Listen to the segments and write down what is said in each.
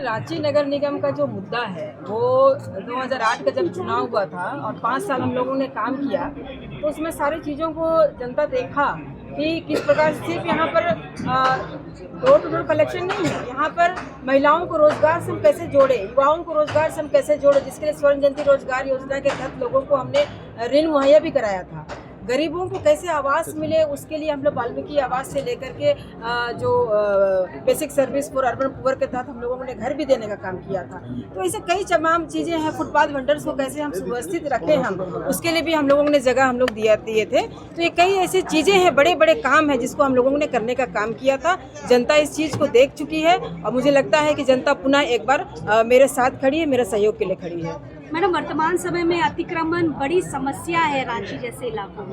रांची नगर निगम का जो मुद्दा है वो 2008 का जब चुनाव हुआ था और 5 साल हम लोगों ने काम किया तो उसमें सारी चीज़ों को जनता देखा कि किस प्रकार से सिर्फ यहाँ पर डोर टू डोर कलेक्शन नहीं है, यहाँ पर महिलाओं को रोजगार से हम कैसे जोड़े, युवाओं को रोजगार से हम कैसे जोड़े, जिसके लिए स्वर्ण जयंती रोजगार योजना के तहत लोगों को हमने ऋण मुहैया भी कराया था। गरीबों को कैसे आवास मिले उसके लिए हम लोग वाल्मीकि आवास से लेकर के जो basic service for urban poor के तहत हम लोगों ने घर भी देने का काम किया था। तो ऐसे कई तमाम चीज़ें हैं। फुटपाथ वेंडर्स को कैसे हम सुव्यवस्थित रखें, हम उसके लिए भी हम लोगों ने जगह हम लोग दिए थे। तो ये कई ऐसी चीज़ें हैं, बड़े बड़े काम हैं जिसको हम लोगों ने करने का काम किया था। जनता इस चीज़ को देख चुकी है और मुझे लगता है कि जनता पुनः एक बार मेरे साथ खड़ी है, मेरे सहयोग के लिए खड़ी है। मैडम, वर्तमान समय में अतिक्रमण बड़ी समस्या है रांची जैसे इलाकों में।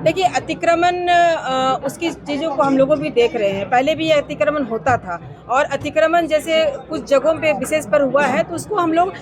देखिए, अतिक्रमण उसकी चीज़ों को हम लोगों भी देख रहे हैं। पहले भी ये अतिक्रमण होता था और अतिक्रमण जैसे कुछ जगहों पे विशेष पर हुआ है तो उसको हम लोग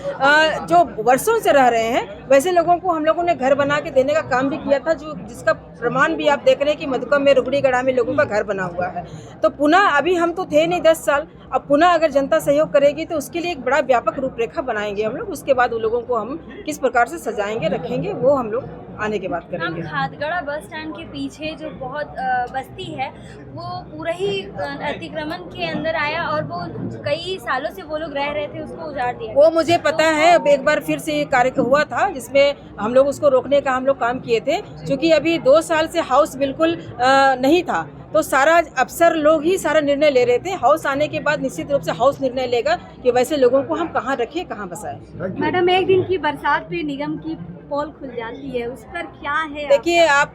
जो वर्षों से रह रहे हैं वैसे लोगों को हम लोगों ने घर बना के देने का काम भी किया था, जो जिसका प्रमाण भी आप देख रहे हैं कि मधुकम में रुगड़ीगढ़ा में लोगों का घर बना हुआ है। तो पुनः अभी हम तो थे नहीं 10 साल, अब पुनः अगर जनता सहयोग करेगी तो उसके लिए एक बड़ा व्यापक रूपरेखा बनाएंगे हम लोग। उसके बाद उन लोगों को हम किस प्रकार से सजाएंगे, रखेंगे, वो हम लोग आने के बाद करेंगे। खादगड़ा बस स्टैंड के पीछे जो बहुत बस्ती है वो पूरा ही अतिक्रमण के अंदर आया और वो कई सालों से वो लोग रह रहे थे, उसको उजाड़ दिया। वो मुझे पता है। अब एक बार फिर से ये कार्य हुआ था जिसमें हम लोग उसको रोकने का हम लोग काम किए थे, क्योंकि अभी 2 साल से हाउस बिल्कुल नहीं था तो सारा अफसर लोग ही सारा निर्णय ले रहे थे। हाउस आने के बाद निश्चित रूप से हाउस निर्णय लेगा कि वैसे लोगों को हम कहाँ रखें, कहाँ बसाएं। मैडम, एक दिन की बरसात पे निगम की पोल खुल जाती है, उस पर क्या है? देखिए, आप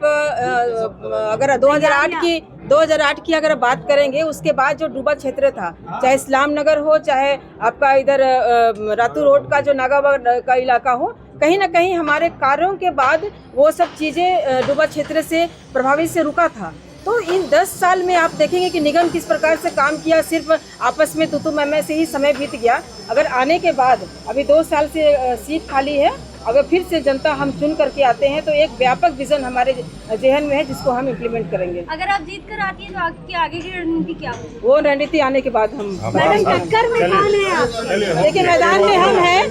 अगर 2008 की अगर बात करेंगे, उसके बाद जो डूबा क्षेत्र था, चाहे इस्लाम नगर हो, चाहे आपका इधर रातू रोड का जो नागाबाग का इलाका हो, कहीं ना कहीं हमारे कार्यों के बाद वो सब चीज़ें डूबा क्षेत्र से प्रभावित से रुका था। तो इन 10 साल में आप देखेंगे कि निगम किस प्रकार से काम किया। सिर्फ आपस में तू मैं से ही समय बीत गया। अगर आने के बाद अभी 2 साल से सीट खाली है, अगर फिर से जनता हम चुन करके आते हैं तो एक व्यापक विजन हमारे जहन में है जिसको हम इम्प्लीमेंट करेंगे। अगर आप जीत कर आती है तो आपकी आगे की रणनीति क्या होगी? वो रणनीति आने के बाद हम। मैडम, टक्कर में कौन है आप? देखिए, मैदान में हम हैं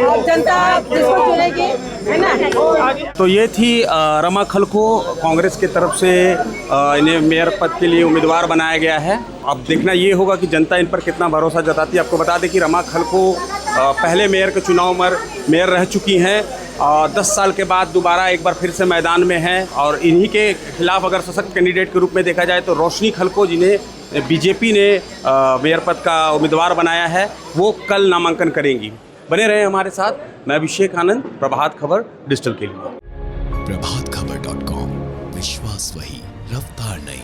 और जनता जिसको चुनेगी, है ना। तो ये थी रमा खलखो, कांग्रेस की तरफ से इन्हें मेयर पद के लिए उम्मीदवार बनाया गया है। अब देखना ये होगा कि जनता इन पर कितना भरोसा जताती है। आपको बता दें कि रमा खलखो पहले मेयर के चुनाव में मेयर रह चुकी हैं और 10 साल के बाद दोबारा एक बार फिर से मैदान में हैं। और इन्हीं के खिलाफ अगर सशक्त कैंडिडेट के रूप में देखा जाए तो रोशनी खलखो, जिन्हें बीजेपी ने मेयर पद का उम्मीदवार बनाया है, वो कल नामांकन करेंगी। बने रहे हमारे साथ। मैं अभिषेक आनंद, प्रभात खबर डिजिटल के लिए। प्रभातखबर.com, विश्वास वही, रफ्तार नहीं।